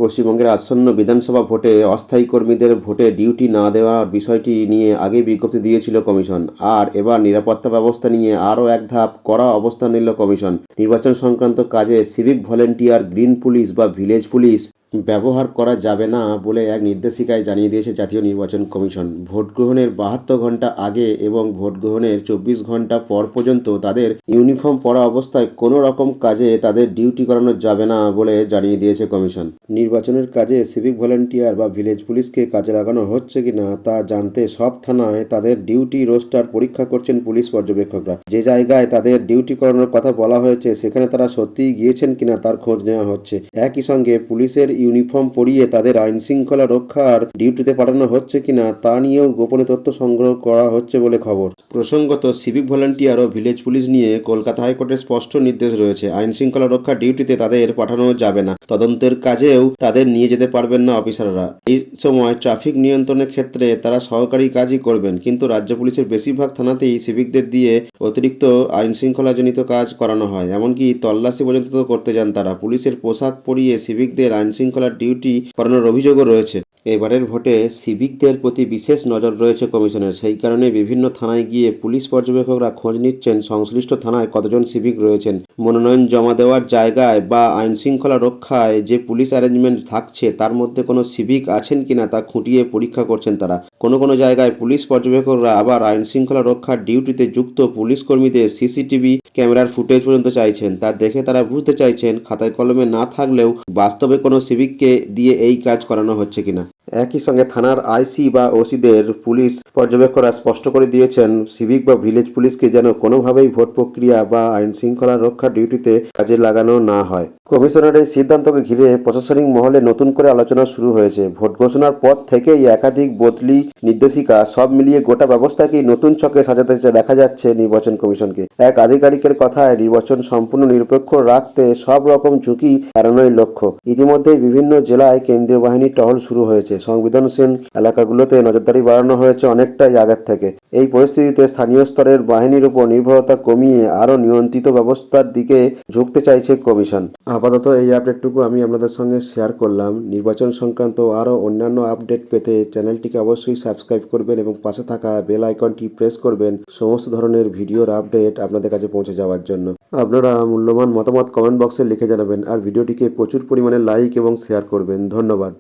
পশ্চিমবঙ্গের আসন্ন বিধানসভা ভোটে অস্থায়ী কর্মীদের ভোটে ডিউটি না দেওয়ার বিষয়টি নিয়ে আগে বিজ্ঞপ্তি দিয়েছিল কমিশন। আর এবার নিরাপত্তা ব্যবস্থা নিয়ে আরও এক ধাপ কড়া অবস্থান নিল কমিশন। নির্বাচন সংক্রান্ত কাজে সিভিক ভলেন্টিয়ার, গ্রিন পুলিশ বা ভিলেজ পুলিশ ব্যবহার করা যাবে না বলে এক নির্দেশিকায় জানিয়ে দিয়েছে জাতীয় নির্বাচন কমিশন। ভোট গ্রহণের 72 ঘন্টা আগে এবং ভোট গ্রহণের 24 ঘন্টা পর পর্যন্ত তাদের ইউনিফর্ম পরা অবস্থায় কোনো রকম কাজে তাদের ডিউটি করানো যাবে না বলে জানিয়ে দিয়েছে কমিশন। নির্বাচনের কাজে সিভিক ভলেন্টিয়ার বা ভিলেজ পুলিশকে কাজে লাগানো হচ্ছে কিনা তা জানতে সব থানায় তাদের ডিউটি রোস্টার পরীক্ষা করছেন পুলিশ পর্যবেক্ষকরা। যে জায়গায় তাদের ডিউটি করানোর কথা বলা হয়েছে সেখানে তারা সত্যিই গিয়েছেন কিনা তার খোঁজ নেওয়া হচ্ছে। একই সঙ্গে পুলিশের ইউনিফর্ম পরিয়ে তাদের আইন শৃঙ্খলা রক্ষার ডিউটিতে পাঠানো হচ্ছে কিনা তা নিয়েও গোপনে তথ্য সংগ্রহ করা হচ্ছে বলে খবর। প্রসঙ্গত, সিভিক ভলান্টিয়ার ও ভিলেজ পুলিশ নিয়ে কলকাতা হাইকোর্টের স্পষ্ট নির্দেশ রয়েছে। আইন শৃঙ্খলা রক্ষার ডিউটিতে তাদের পাঠানো যাবে না, তদন্তের কাজেও তাদের নিয়ে যেতে পারবেন না অফিসাররা। এই সময় ট্রাফিক নিয়ন্ত্রণের ক্ষেত্রে তারা সহকারী কাজই করবেন, কিন্তু রাজ্য পুলিশের বেশিরভাগ থানাতেই সিভিকদের দিয়ে অতিরিক্ত আইন শৃঙ্খলাজনিত কাজ করানো হয়। এমনকি তল্লাশি পর্যন্ত করতে যান তারা। পুলিশের পোশাক পরিয়ে সিভিকদের আইন শৃঙ্খলার ডিউটি করানোর অভিযোগও রয়েছে। এবারের ভোটে সিভিকদের প্রতি বিশেষ নজর রয়েছে কমিশনের। সেই কারণে বিভিন্ন থানায় গিয়ে পুলিশ পর্যবেক্ষকরা খোঁজ নিচ্ছেন সংশ্লিষ্ট থানায় কতজন সিভিক রয়েছেন। মনোনয়ন জমা দেওয়ার জায়গায় বা আইন শৃঙ্খলা রক্ষায় যে পুলিশ অ্যারেঞ্জমেন্ট থাকছে তার মধ্যে কোনো সিভিক আছেন কিনা তা খুঁটিয়ে পরীক্ষা করছেন তারা। কোনো কোনো জায়গায় পুলিশ পর্যবেক্ষকরা আবার আইন শৃঙ্খলা রক্ষার ডিউটিতে যুক্ত পুলিশ কর্মীদের সিসিটিভি ক্যামেরার ফুটেজ পর্যন্ত চাইছেন। তা দেখে তারা বুঝতে চাইছেন খাতায় কলমে না থাকলেও বাস্তবে কোনো সিভিককে দিয়ে এই কাজ করানো হচ্ছে কিনা। একই সঙ্গে থানার আইসি বা ওসিদের পুলিশ পর্যবেক্ষকরা স্পষ্ট করে দিয়েছেন সিভিক বা ভিলেজ পুলিশকে যেন কোনোভাবেই ভোট প্রক্রিয়া বা আইন শৃঙ্খলা রক্ষার ডিউটিতে কাজে লাগানো না হয়। কমিশনের এই সিদ্ধান্তকে ঘিরে প্রশাসনিক মহলে নতুন করে আলোচনা শুরু হয়েছে। ভোট ঘোষণার পর থেকেই একাধিক বদলি, নির্দেশিকা সব মিলিয়ে গোটা ব্যবস্থাকেই নতুন ছকে সাজাতে দেখা যাচ্ছে নির্বাচন কমিশনকে। এক আধিকারিকের কথায়, নির্বাচন সম্পূর্ণ নিরপেক্ষ রাখতে সব রকম ঝুঁকি এড়ানোই লক্ষ্য। ইতিমধ্যেই বিভিন্ন জেলায় কেন্দ্রীয় বাহিনীর টহল শুরু হয়েছে। সংবেদনশীল এলাকাগুলোতে নজরদারি বাড়ানো হয়েছে অনেকটাই আগের থেকে। এই পরিস্থিতিতে স্থানীয় স্তরের বাহিনীর উপর নির্ভরতা কমিয়ে আরও নিয়ন্ত্রিত ব্যবস্থার দিকে ঝুঁকতে চাইছে কমিশন। আপাতত এই আপডেটটুকু আমি আপনাদের সঙ্গে শেয়ার করলাম। নির্বাচন সংক্রান্ত আরও অন্যান্য আপডেট পেতে চ্যানেলটিকে অবশ্যই সাবস্ক্রাইব করবেন এবং পাশে থাকা বেল আইকনটি প্রেস করবেন সমস্ত ধরনের ভিডিওর আপডেট আপনাদের কাছে পৌঁছে যাওয়ার জন্য। আপনারা মূল্যবান মতামত কমেন্ট বক্সে লিখে জানাবেন আর ভিডিওটিকে প্রচুর পরিমাণে লাইক এবং শেয়ার করবেন। ধন্যবাদ।